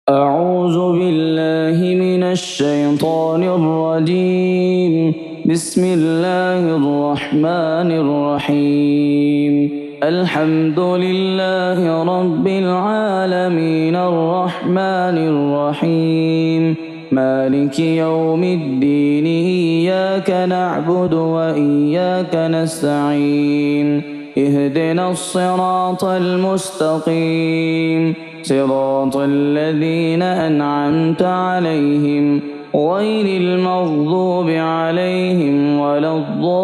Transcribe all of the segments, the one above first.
أعوذ بالله من الشيطان الرجيم. بسم الله الرحمن الرحيم. الحمد لله رب العالمين الرحمن الرحيم مالك يوم الدين. إياك نعبد وإياك نستعين. اهدنا الصراط المستقيم صراط الذين أنعمت عليهم غير المغضوب عليهم ولا الضالين.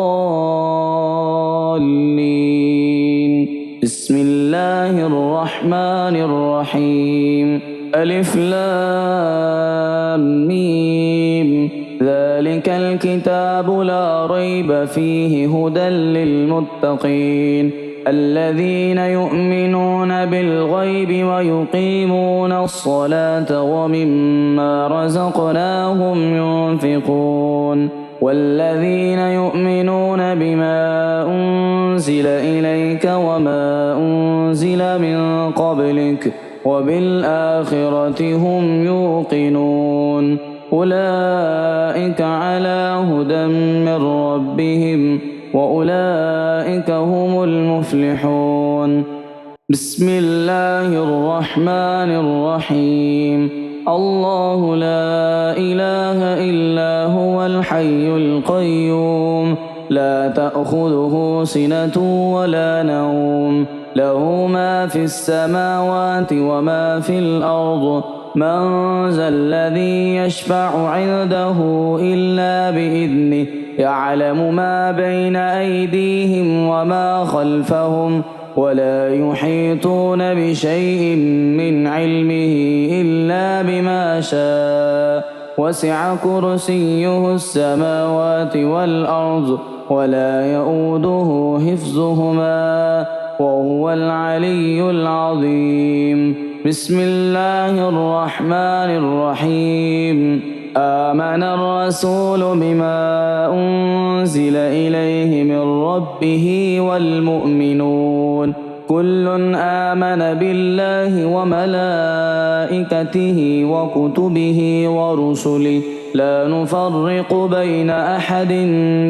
بسم الله الرحمن الرحيم. ألف لام ميم. ذلك الكتاب لا ريب فيه هدى للمتقين الذين يؤمنون بالغيب ويقيمون الصلاة ومما رزقناهم ينفقون والذين يؤمنون بما أنزل إليك وما أنزل من قبلك وبالآخرة هم يوقنون أولئك على هدى من ربهم وأولئك هم المفلحون. بسم الله الرحمن الرحيم. الله لا إله إلا هو الحي القيوم لا تأخذه سنة ولا نوم له ما في السماوات وما في الأرض من ذا الذي يشفع عنده إلا بإذنه يعلم ما بين أيديهم وما خلفهم ولا يحيطون بشيء من علمه إلا بما شاء وسع كرسيه السماوات والأرض ولا يؤوده حفظهما وهو العلي العظيم. بسم الله الرحمن الرحيم. آمن الرسول بما أنزل إليه من ربه والمؤمنون كل آمن بالله وملائكته وكتبه ورسله لا نفرق بين أحد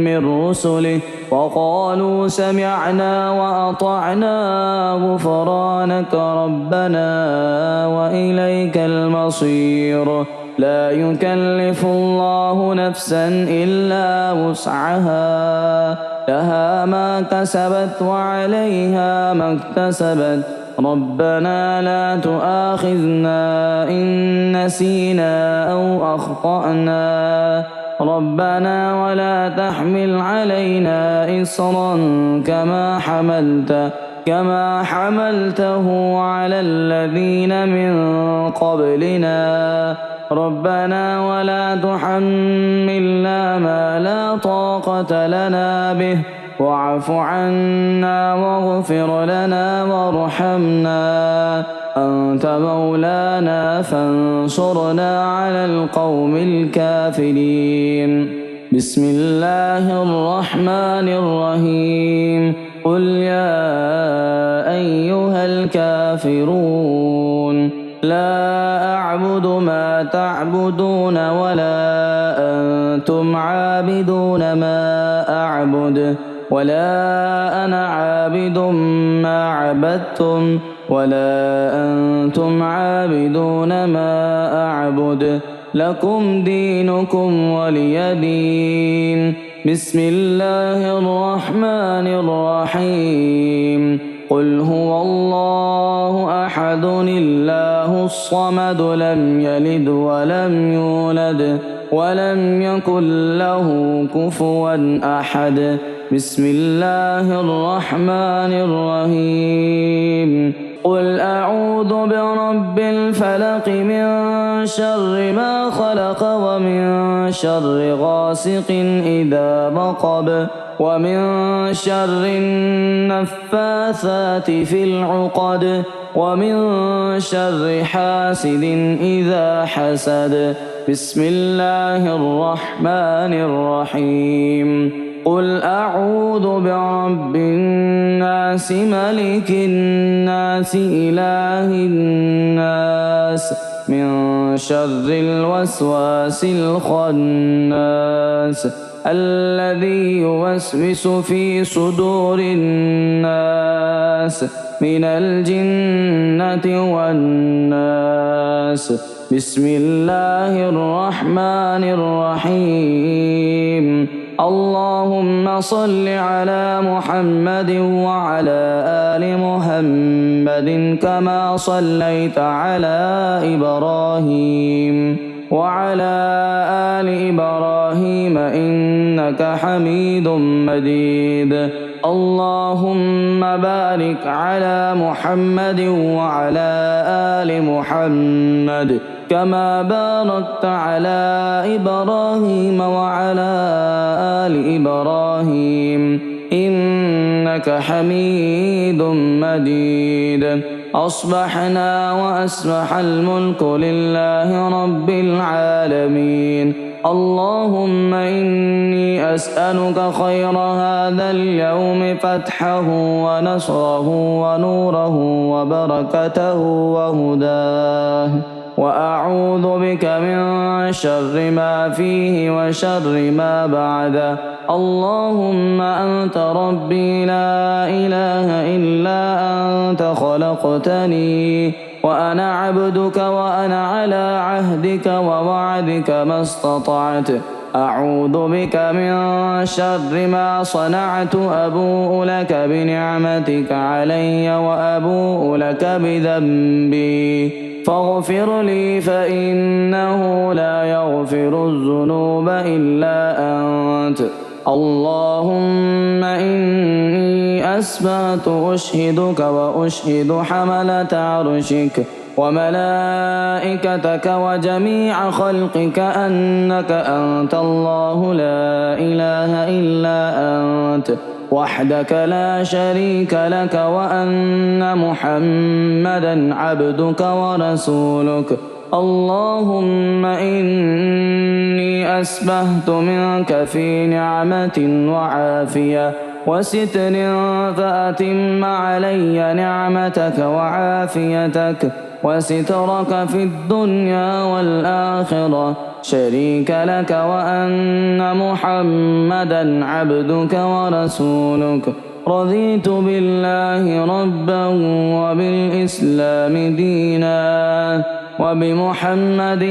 من رسله وقالوا سمعنا وأطعنا غفرانك ربنا وإليك المصير. لا يكلف الله نفسا إلا وسعها لها ما كسبت وعليها ما اكتسبت ربنا لا تؤاخذنا إن نسينا أو أخطأنا ربنا ولا تحمل علينا إصرا كما حملته على الذين من قبلنا ربنا ولا تحملنا ما لا طاقة لنا به واعف عنا واغفر لنا وارحمنا أنت مولانا فانصرنا على القوم الكافرين. بسم الله الرحمن الرحيم. قل يا أيها الكافرون لا أعبد ما تعبدون ولا أنتم عابدون ما أعبد ولا أنا عابد ما عبدتم ولا أنتم عابدون ما أعبد لكم دينكم ولي دين. بسم الله الرحمن الرحيم. قل هو الله أحد الله الصمد لم يلد ولم يولد ولم يكن له كفوا أحد. بسم الله الرحمن الرحيم. قل أعوذ برب الفلق من شر ما خلق ومن شر غاسق إذا وقب ومن شر النفاثات في العقد ومن شر حاسد إذا حسد. بسم الله الرحمن الرحيم. قل أعوذ برب الناس ملك الناس إله الناس من شر الوسواس الخناس الذي يوسوس في صدور الناس من الجنة والناس. بسم الله الرحمن الرحيم. اللهم صل على محمد وعلى آل محمد كما صليت على إبراهيم وعلى آل إبراهيم إنك حميد مجيد. اللهم بارك على محمد وعلى آل محمد كما باركت على إبراهيم وعلى آل إبراهيم إنك حميد مجيد. أصبحنا وأصبح الملك لله رب العالمين. اللهم إني أسألك خير هذا اليوم فتحه ونصره ونوره وبركته وهداه، وأعوذ بك من شر ما فيه وشر ما بعده. اللهم أنت ربي لا إله إلا أنت خلقتني وأنا عبدك وأنا على عهدك ووعدك ما استطعت. أعوذ بك من شر ما صنعت. أبوء لك بنعمتك علي وأبوء لك بذنبي فاغفر لي فإنه لا يغفر الذنوب إلا أنت. اللهم إني أسبحت أشهدك وأشهد حملة عرشك وملائكتك وجميع خلقك أنك أنت الله لا إله إلا أنت وحدك لا شريك لك، وأن محمدا عبدك ورسولك. اللهم إني أسبحت منك في نعمة وعافية وستر فأتم علي نعمتك وعافيتك وسترك في الدنيا والآخرة شريك لك، وأن محمدا عبدك ورسولك. رضيت بالله ربا وبالإسلام دينا وبمحمد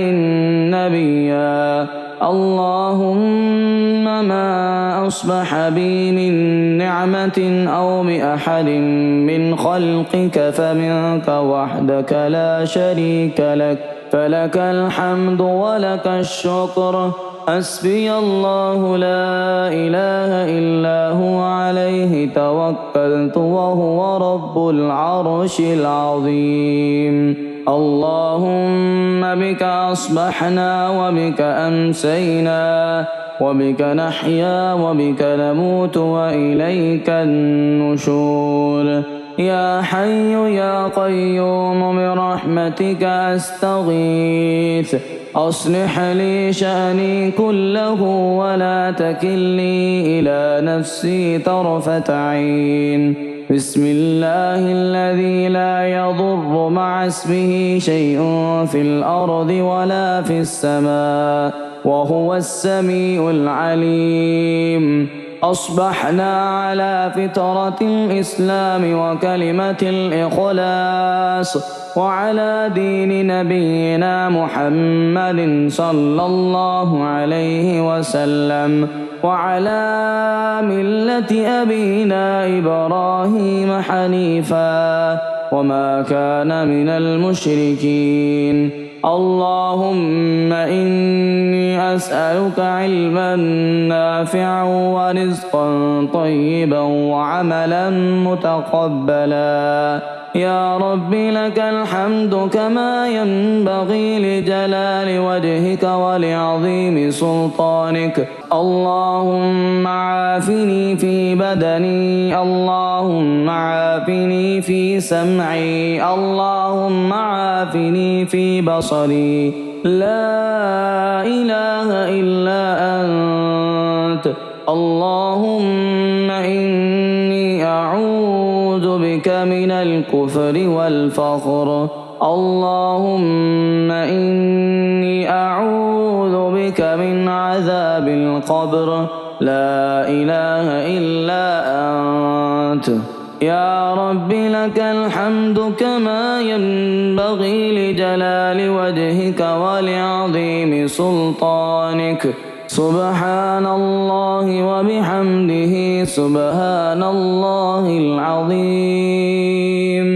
نبيا. اللهم ما أصبح بي من نعمة أو بأحد من خلقك فمنك وحدك لا شريك لك، فلك الحمد ولك الشكر. حسبي الله لا إله إلا هو عليه توكلت وهو رب العرش العظيم. اللهم بك أصبحنا وبك أمسينا وبك نحيا وبك نموت وإليك النشور. يا حي يا قيوم برحمتك أستغيث. أصلح لي شأني كله ولا تكلني إلى نفسي طرفة عين. بسم الله الذي لا يضر مع اسمه شيء في الأرض ولا في السماء وهو السميع العليم. أصبحنا على فطرة الإسلام وكلمة الإخلاص وعلى دين نبينا محمد صلى الله عليه وسلم وعلى ملة أبينا إبراهيم حنيفا وما كان من المشركين. اللهم إني أسألك علما نافعا ورزقا طيبا وعملا متقبلا. يا رب لك الحمد كما ينبغي لجلال وجهك ولعظيم سلطانك. اللهم عافني في بدني، اللهم عافني في سمعي، اللهم عافني في بصري. لا إله إلا أنت. اللهم إني أعوذ بك من الكفر والفقر اللهم إني أعوذ بك من عذاب القبر لا إله إلا أنت. يا رب لك الحمد كما ينبغي لجلال وجهك ولعظيم سلطانك. سبحان الله وبحمده سبحان الله العظيم.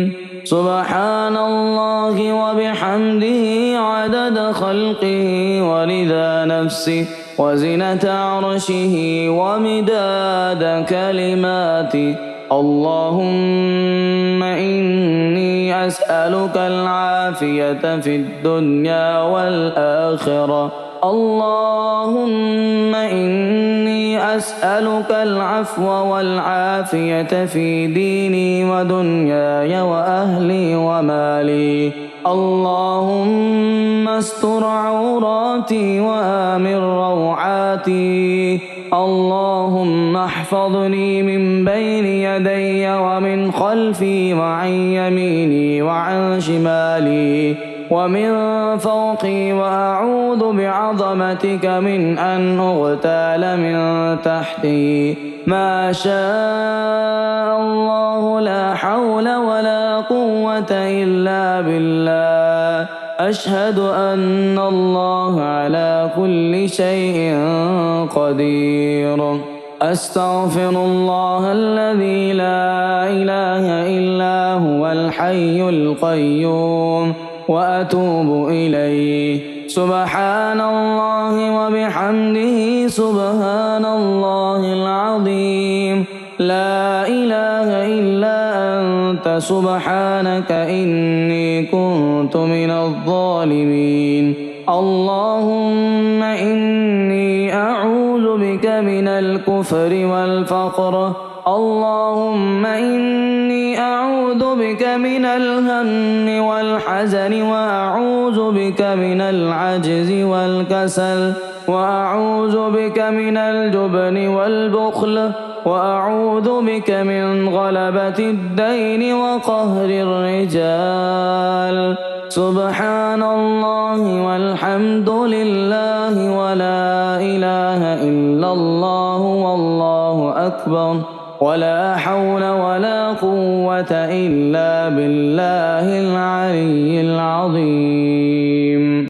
سبحان الله وبحمده عدد خلقه ورضا نفسه وزنة عرشه ومداد كلماته. اللهم إني أسألك العافية في الدنيا والآخرة. اللهم إني أسألك العفو والعافية في ديني ودنياي وأهلي ومالي. اللهم استر عوراتي وآمن روعاتي. اللهم احفظني من بين يدي ومن خلفي وعن يميني وعن شمالي ومن فوقي، وأعوذ بعظمتك من أن أغتال من تحتي. ما شاء الله لا حول ولا قوة إلا بالله. أشهد أن الله على كل شيء قدير. أستغفر الله الذي لا إله إلا هو الحي القيوم وأتوب إليه. سبحان الله وبحمده سبحان الله العظيم. لا إله إلا أنت سبحانك إني كنت من الظالمين. اللهم إني أعوذ بك من الكفر والفقر. اللهم إني أعوذ بك من الهم والحزن، وأعوذ بك من العجز والكسل، وأعوذ بك من الجبن والبخل، وأعوذ بك من غلبة الدين وقهر الرجال. سبحان الله والحمد لله ولا إله إلا الله والله أكبر، ولا حول ولا قوة إلا بالله العلي العظيم.